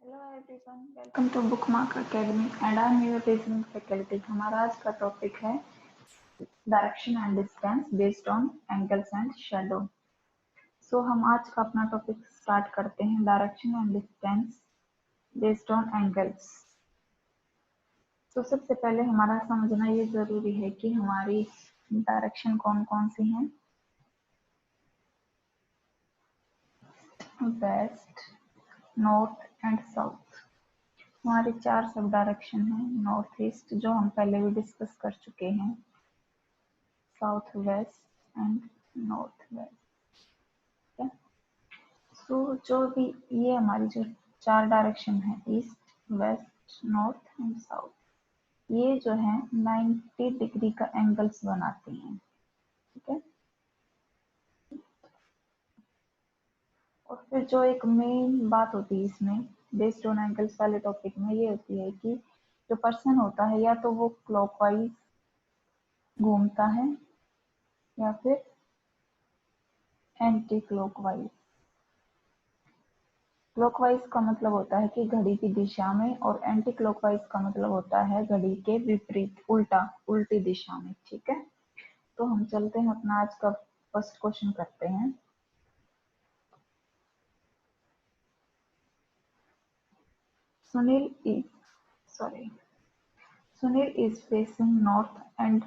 Hello everyone, welcome to bookmark academy and I am your reasoning faculty. हमारा आज का topic है direction and distance based on angles and shadow. So हम आज का अपना टॉपिक स्टार्ट करते हैं, direction and distance based on angles. तो सबसे पहले हमारा समझना ये जरूरी है कि हमारी डायरेक्शन कौन कौन सी हैं। West, north and south. हमारी 4 सब डायरेक्शन है। नॉर्थ ईस्ट जो हम पहले भी डिस्कस कर चुके हैं, south west and north west. So जो भी ये हमारी जो 4 डायरेक्शन है, east, west, north and south, ये जो है 90 डिग्री का एंगल्स बनाती हैं। ठीक है। और फिर जो एक मेन बात होती है इसमें बेस्ड ऑन एंगल्स वाले टॉपिक में, ये होती है कि जो पर्सन होता है या तो वो क्लॉकवाइज घूमता है या फिर एंटी क्लॉकवाइज। क्लॉकवाइज का मतलब होता है कि घड़ी की दिशा में, और एंटी क्लॉकवाइज का मतलब होता है घड़ी के विपरीत, उल्टी दिशा में। ठीक है। तो हम चलते हैं अपना आज का फर्स्ट क्वेश्चन करते हैं। Sunil is facing north and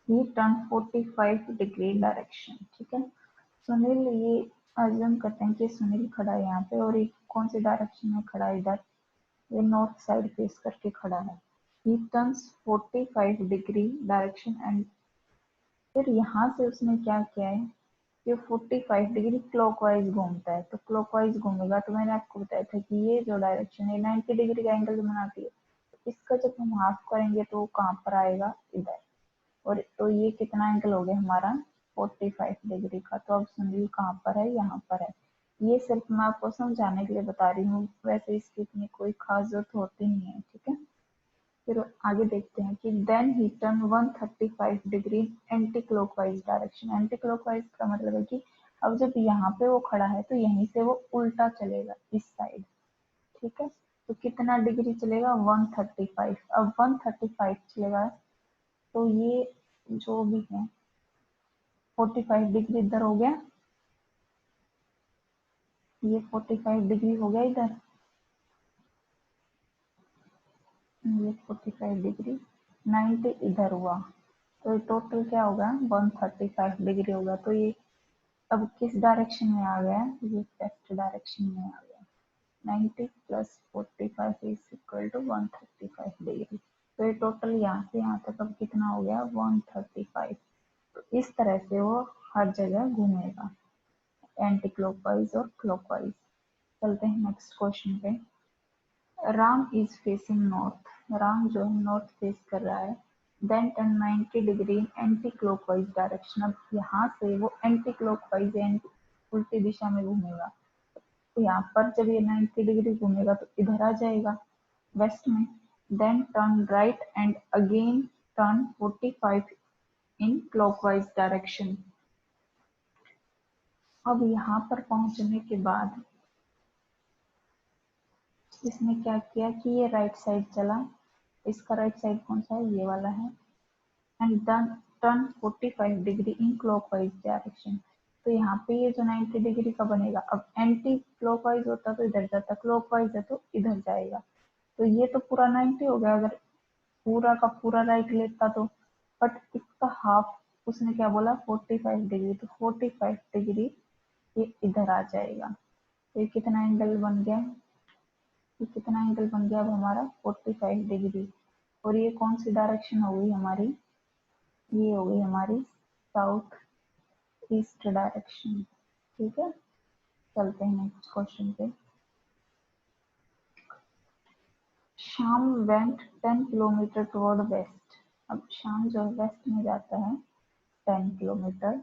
he turned 45 degree direction. ठीक है। सुनील, ये अज्यूम करते हैं कि सुनील खड़ा है यहाँ पे, और ये कौन सी डायरेक्शन में खड़ा है? इधर, ये नॉर्थ साइड फेस करके खड़ा है। he turns 45 degree direction and फिर यहाँ से उसने क्या किया है, ये 45 डिग्री क्लॉकवाइज घूमता है। तो क्लॉकवाइज घूमेगा, तो मैंने आपको बताया था कि ये जो डायरेक्शन है 90 डिग्री का एंगल बनाती है। तो इसका जब हम हाफ करेंगे तो कहाँ पर आएगा? इधर। और तो ये कितना एंगल हो गया हमारा? 45 डिग्री का। तो अब सुनील कहाँ पर है? यहाँ पर है। ये सिर्फ मैं आपको समझाने के लिए बता रही हूँ, वैसे इसकी इतनी कोई खास जरूरत होती नहीं है। ठीक है। फिर आगे देखते हैं कि then he turn 135 degree anti clockwise direction. Anti clockwise का मतलब है कि अब जब यहाँ पे वो खड़ा है तो यहीं से वो उल्टा चलेगा, इस साइड। ठीक है। तो कितना डिग्री चलेगा? 135। अब 135 चलेगा तो ये जो भी है 45 डिग्री इधर हो गया, ये 45 डिग्री हो गया इधर, ये 45 डिग्री, 90 इधर हुआ, तो टोटल क्या होगा? 135 डिग्री होगा। तो ये अब किस डायरेक्शन में आ गया? ये वेस्ट डायरेक्शन में आ गया। 90 plus 45 is equal to 135 degree. तो ये टोटल यहाँ से यहाँ तक अब कितना हो गया? 135। तो इस तरह से वो हर जगह घूमेगा, एंटी क्लॉकवाइज और क्लॉकवाइज। चलते हैं नेक्स्ट क्वेश्चन पे। Ram is facing north. Ram जो है नॉर्थ फेस कर रहा है। Then turn 90 degree anti clockwise direction. अब यहाँ से वो एंटी क्लॉकवाइज उल्टी दिशा में घूमेगा। तो यहाँ पर जब ये 90 डिग्री घूमेगा तो इधर आ जाएगा, वेस्ट में। Then turn right and again turn 45 in clockwise direction. अब यहाँ पर पहुंचने के बाद इसने क्या किया कि ये राइट साइड चला। इसका राइट साइड कौन सा है? ये वाला है। And then turn 45 degree in clockwise direction. तो यहाँ पे ये जो 90 डिग्री का बनेगा, अब एंटी क्लॉकवाइज होता तो इधर जाता, क्लॉकवाइज है तो इधर जाएगा। तो ये तो पूरा 90 हो गया अगर पूरा का पूरा राइट लेता तो। बट इसका हाफ उसने क्या बोला? 45 डिग्री। तो 45 डिग्री ये इधर आ जाएगा। तो ये कितना एंगल बन गया? ये कितना एंगल बन गया अब हमारा? 45 डिग्री। और ये कौन सी डायरेक्शन हो गई हमारी? ये हो गई हमारी साउथ ईस्ट डायरेक्शन। ठीक है। चलते हैं नेक्स्ट क्वेश्चन पे। Shyam went 10 kilometre toward west. अब श्याम जो है वेस्ट में जाता है 10 kilometre.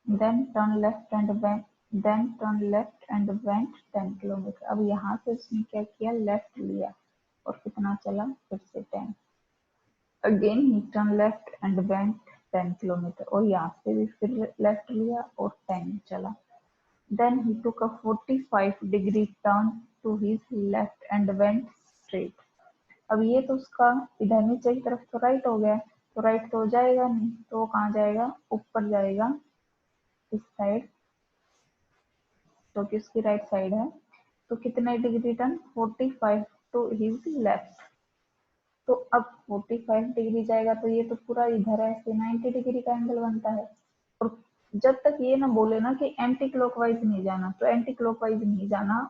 Then turn left and went, then turn left and went 10 kilometre. अब यहाँ से उसने क्या किया? लेफ्ट लिया, और कितना चला? फिर से 10। Again he turn left and went 10 kilometre, और यहाँ से भी फिर लेफ्ट लिया और 10 चला। Then he took a 45 degree turn to his left and went straight। अब ये तो उसका इधर नीचे की तरफ तो राइट हो गया, तो राइट तो जाएगा नहीं, तो वो कहाँ जाएगा, ऊपर जाएगा इस साइड, जो कि उसकी राइट साइड है। तो कितने degree turn, 45 to his left. तो अब 45 डिग्री जाएगा तो ये तो पूरा इधर है, ऐसे 90 डिग्री का एंगल बनता है। और जब तक ये ना बोले ना कि एंटी क्लॉकवाइज नहीं जाना, तो एंटी क्लॉकवाइज नहीं जाना,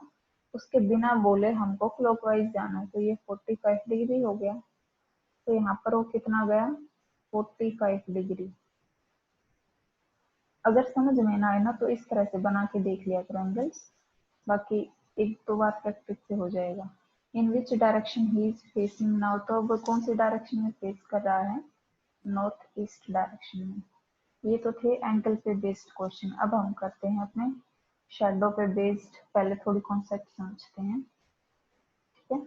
उसके बिना बोले हमको क्लॉकवाइज जाना है। तो ये 45 डिग्री हो गया, तो यहाँ पर वो कितना गया, 45 डिग्री। अगर समझ में ना आए ना तो इस तरह से बना के देख लिया करो एंगल्स, बाकी एक दो बार प्रैक्टिस से हो जाएगा। In which direction he is facing now, तो अब कौन सी डायरेक्शन में फेस कर रहा है, नॉर्थ ईस्ट डायरेक्शन में। ये तो थे एंगल पे बेस्ड क्वेश्चन। अब हम करते हैं अपने शैडो पे बेस्ड, पहले थोड़ी कॉन्सेप्ट समझते हैं, ठीक है।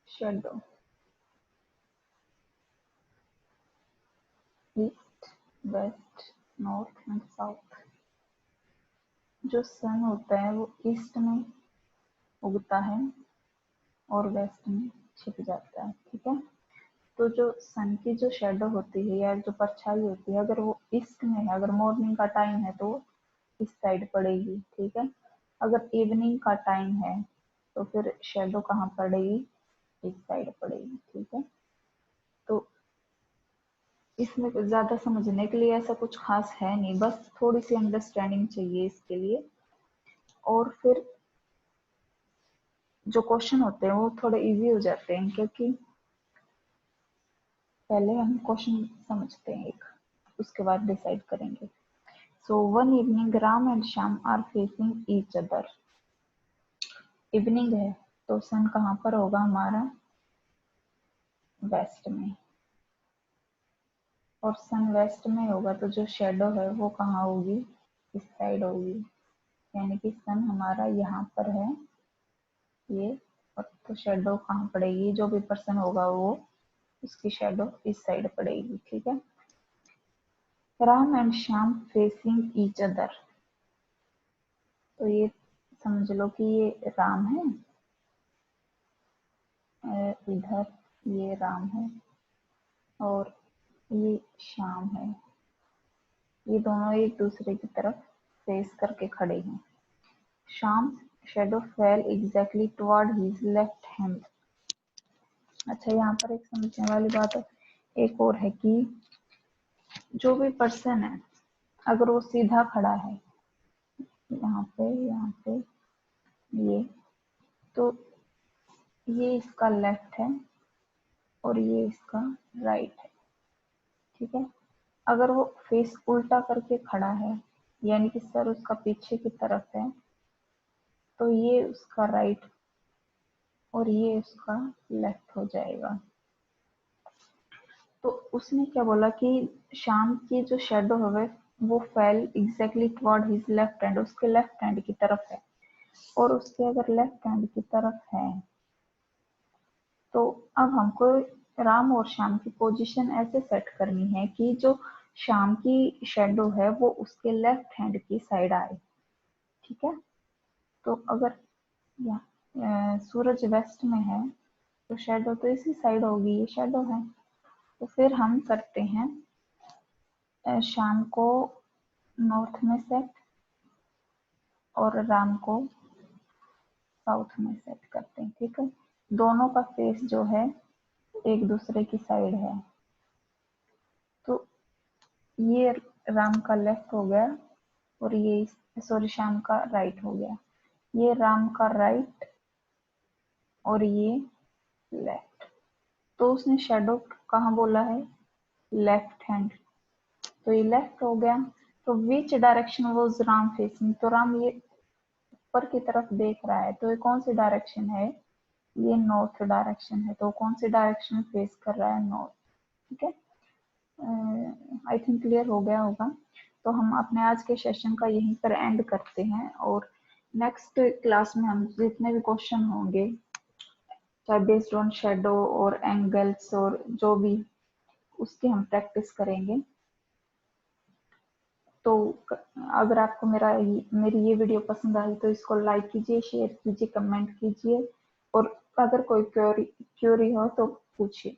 Shadow, east, west, north and south. जो सन होता है वो ईस्ट में उगता है और वेस्ट में छिप जाता है, ठीक है। तो जो सन की जो शेडो होती है या जो परछाई होती है, अगर वो ईस्ट में है, अगर मॉर्निंग का टाइम है तो इस साइड पड़ेगी, ठीक है। अगर इवनिंग का टाइम है तो फिर शेडो कहाँ पड़ेगी, इस साइड पड़ेगी, ठीक है। तो इसमें कुछ ज्यादा समझने के लिए ऐसा कुछ खास है नहीं, बस थोड़ी सी अंडरस्टैंडिंग चाहिए इसके लिए। और फिर जो क्वेश्चन होते हैं वो थोड़े इजी हो जाते हैं, क्योंकि पहले हम क्वेश्चन समझते हैं एक, उसके बाद डिसाइड करेंगे। So one evening Ram and Shyam are facing each other। Evening है तो सन कहाँ पर होगा हमारा, वेस्ट में। और सन वेस्ट में होगा तो जो शेडो है वो कहाँ होगी, इस साइड होगी। यानी कि सन हमारा यहाँ पर है ये, और तो शेडो कहाँ पड़ेगी, जो भी पर्सन होगा वो उसकी शेडो इस साइड पड़ेगी, ठीक है। Ram and Shyam facing each other, तो ये समझ लो कि ये राम है, इधर ये राम है और ये श्याम है। ये दोनों एक दूसरे की तरफ फेस करके खड़े हैं। Shyam shadow fail exactly toward his left hand. अच्छा, यहाँ पर एक समझने वाली बात है, एक और है कि जो भी पर्सन है अगर वो सीधा खड़ा है यहाँ पे ये, तो ये इसका लेफ्ट है और ये इसका राइट है, ठीक है। अगर वो फेस उल्टा करके खड़ा है, यानी कि सर उसका पीछे की तरफ है, तो ये उसका राइट और ये उसका लेफ्ट हो जाएगा। तो उसने क्या बोला कि शाम की जो शेडो है वो fail exactly toward his left hand, उसके लेफ्ट हैंड की तरफ है। और उसके अगर लेफ्ट हैंड की तरफ है तो अब हमको राम और श्याम की पोजीशन ऐसे सेट करनी है कि जो श्याम की शेडो है वो उसके लेफ्ट हैंड की साइड आए, ठीक है। तो अगर सूरज वेस्ट में है तो शेडो तो इसी साइड होगी, ये शेडो है। तो फिर हम करते हैं शाम को नॉर्थ में सेट और राम को साउथ में सेट करते हैं, ठीक है। दोनों का फेस जो है एक दूसरे की साइड है, तो ये राम का लेफ्ट हो गया और ये सॉरी श्याम का राइट हो गया। ये राम का राइट और ये लेफ्ट। तो उसने शेडो कहाँ बोला है, लेफ्ट हैंड, तो ये लेफ्ट हो गया। तो which direction was Ram facing, तो राम ये ऊपर की तरफ देख रहा है, तो ये कौन सी डायरेक्शन है, ये नॉर्थ डायरेक्शन है। तो कौन सी डायरेक्शन फेस कर रहा है, नॉर्थ, ठीक है। आई थिंक क्लियर हो गया होगा। तो हम अपने आज के सेशन का यहीं पर एंड करते हैं, और नेक्स्ट क्लास में हम जितने भी क्वेश्चन होंगे चाहे बेस्ड ऑन शेडो और एंगल्स और जो भी, उसकी हम प्रैक्टिस करेंगे। तो अगर आपको मेरी ये वीडियो पसंद आई तो इसको लाइक कीजिए, शेयर कीजिए, कमेंट कीजिए, और अगर कोई क्वेरी हो तो पूछिए।